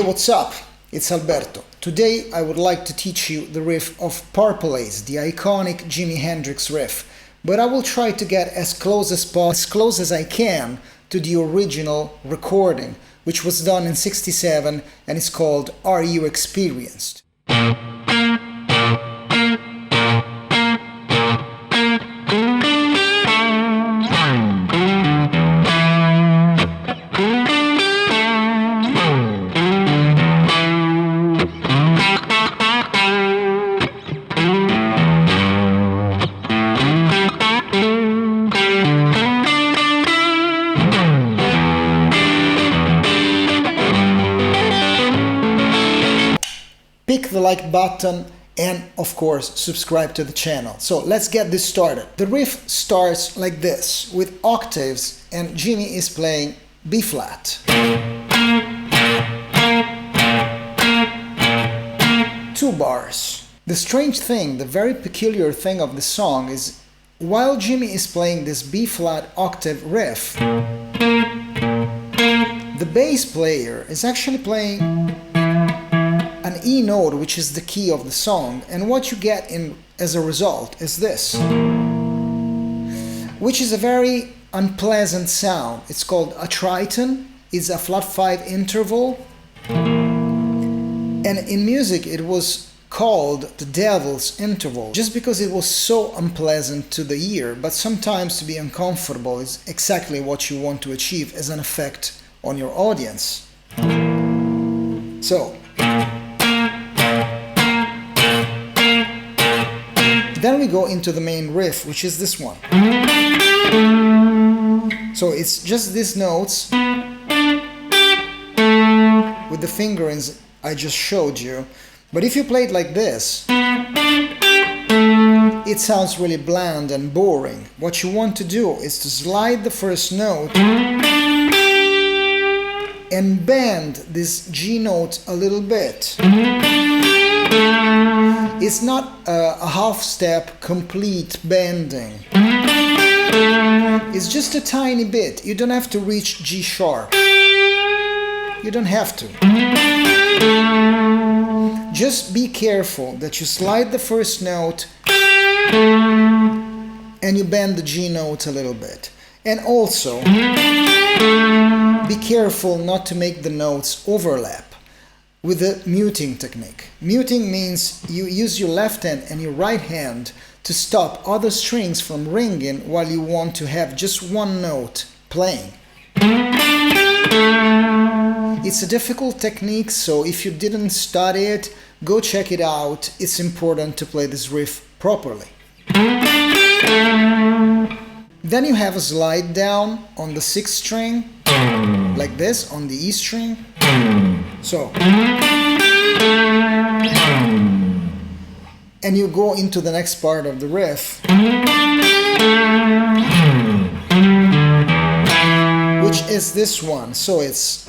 Hey, what's up? It's Alberto. Today I would like to teach you the riff of Purple Haze, the iconic Jimi Hendrix riff, but I will try to get as close as I can to the original recording, which was done in '67 and is called Are You Experienced? Click the like button and of course subscribe to the channel. So let's get this started. The riff starts like this with octaves and Jimi is playing B flat. 2 bars. The strange thing, the very peculiar thing of the song is while Jimi is playing this B flat octave riff, the bass player is actually playing an E note, which is the key of the song, and what you get as a result is this, which is a very unpleasant sound. It's called a tritone. It's a flat 5 interval, and in music it was called the devil's interval just because it was so unpleasant to the ear, but sometimes to be uncomfortable is exactly what you want to achieve as an effect on your audience. So then we go into the main riff, which is this one. So it's just these notes with the fingerings I just showed you. But if you play it like this, it sounds really bland and boring. What you want to do is to slide the first note and bend this G note a little bit. It's not a half-step complete bending. It's just a tiny bit. You don't have to reach G sharp. You don't have to. Just be careful that you slide the first note and you bend the G note a little bit. And also, be careful not to make the notes overlap with the muting technique. Muting means you use your left hand and your right hand to stop other strings from ringing while you want to have just one note playing. It's a difficult technique, so if you didn't study it, go check it out. It's important to play this riff properly. Then you have a slide down on the 6th string, like this, on the E string. So, and you go into the next part of the riff, which is this one. So it's,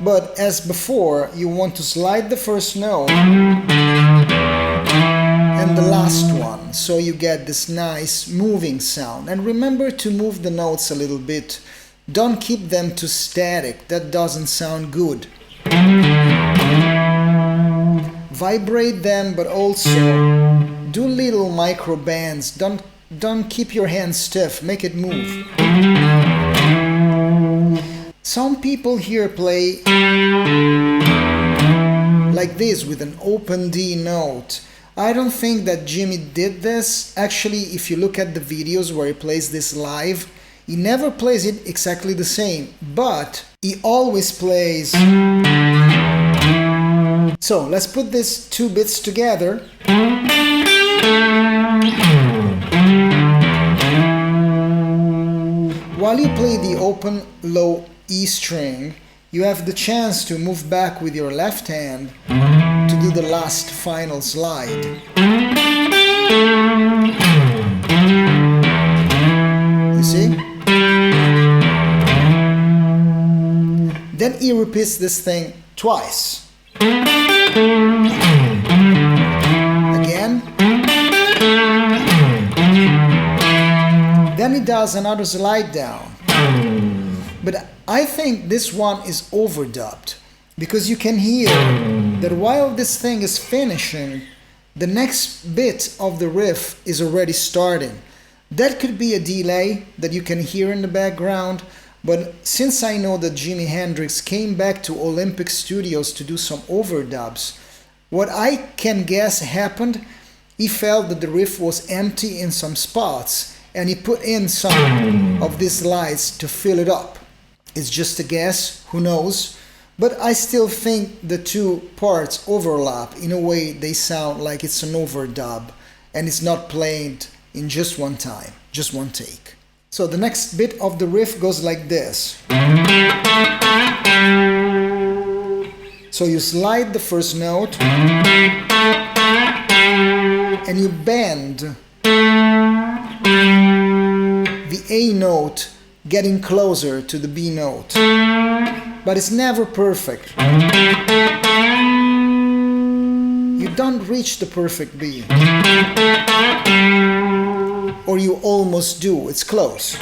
but as before, you want to slide the first note and the last one, so you get this nice moving sound. And remember to move the notes a little bit. Don't keep them too static, that doesn't sound good. Vibrate them, but also do little micro bends. Don't keep your hands stiff, make it move. Some people here play like this with an open D note. I don't think that Jimi did this. Actually, if you look at the videos where he plays this live, he never plays it exactly the same, but he always plays. So let's put these 2 bits together. While you play the open low E string, you have the chance to move back with your left hand to do the last final slide. You see? Then he repeats this thing twice. Again. Then he does another slide down. But I think this one is overdubbed, because you can hear that while this thing is finishing, the next bit of the riff is already starting. That could be a delay that you can hear in the background, but since I know that Jimi Hendrix came back to Olympic Studios to do some overdubs, what I can guess happened, he felt that the riff was empty in some spots and he put in some of these lights to fill it up. It's just a guess, who knows? But I still think the two parts overlap. In a way, they sound like it's an overdub and it's not played in just one time, just one take. So the next bit of the riff goes like this. So you slide the first note and you bend the A note getting closer to the B note. But it's never perfect. You don't reach the perfect B. Or you almost do, it's close.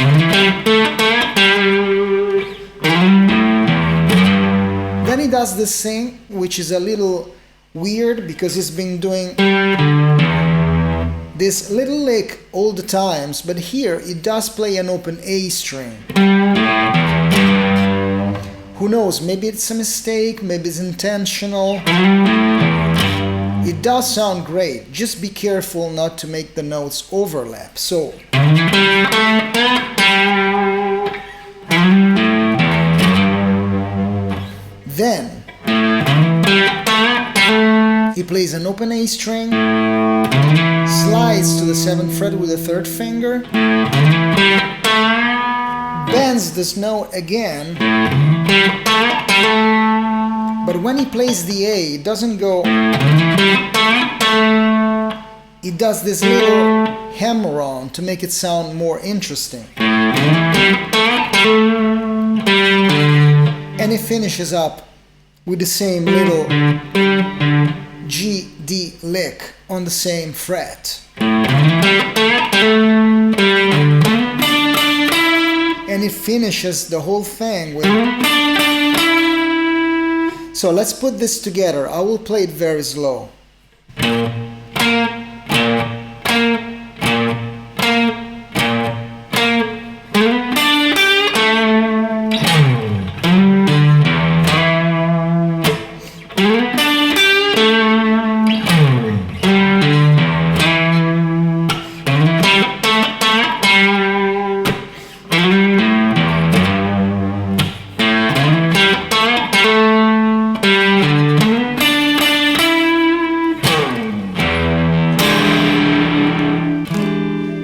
Then he does this thing, which is a little weird because he's been doing this little lick all the times, but here it does play an open A string. Who knows, maybe it's a mistake, maybe it's intentional. It does sound great, just be careful not to make the notes overlap. So then he plays an open A string, slides to the 7th fret with the 3rd finger, bends this note again, but when he plays the A, it doesn't go, it does this little hammer-on to make it sound more interesting. And it finishes up with the same little G, D lick on the same fret. And it finishes the whole thing with... So let's put this together. I will play it very slow.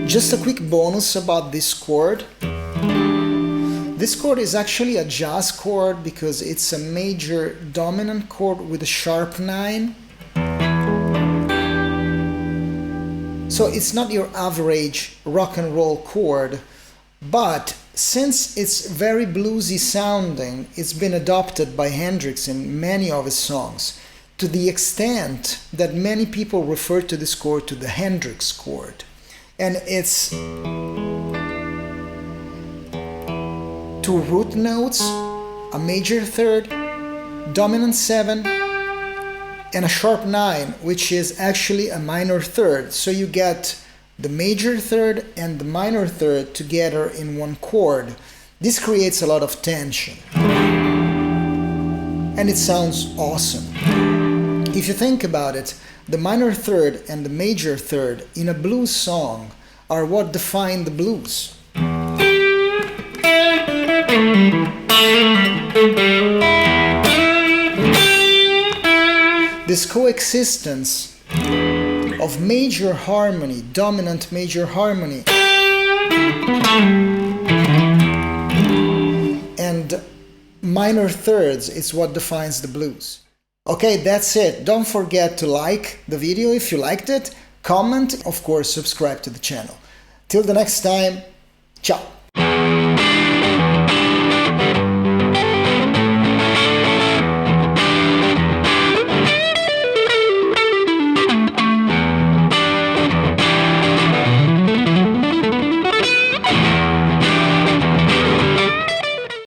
Just a quick bonus about this chord. This chord is actually a jazz chord because it's a major dominant chord with a sharp 9. So it's not your average rock and roll chord, but since it's very bluesy sounding, it's been adopted by Hendrix in many of his songs, to the extent that many people refer to this chord to the Hendrix chord. And it's 2 root notes, a major 3rd, dominant 7, and a sharp 9, which is actually a minor 3rd. So you get the major 3rd and the minor 3rd together in one chord. This creates a lot of tension. And it sounds awesome. If you think about it, the minor 3rd and the major 3rd in a blues song are what define the blues. This coexistence of major harmony, dominant major harmony, and minor thirds is what defines the blues. Okay, that's it. Don't forget to like the video if you liked it, comment, of course subscribe to the channel. Till the next time, ciao!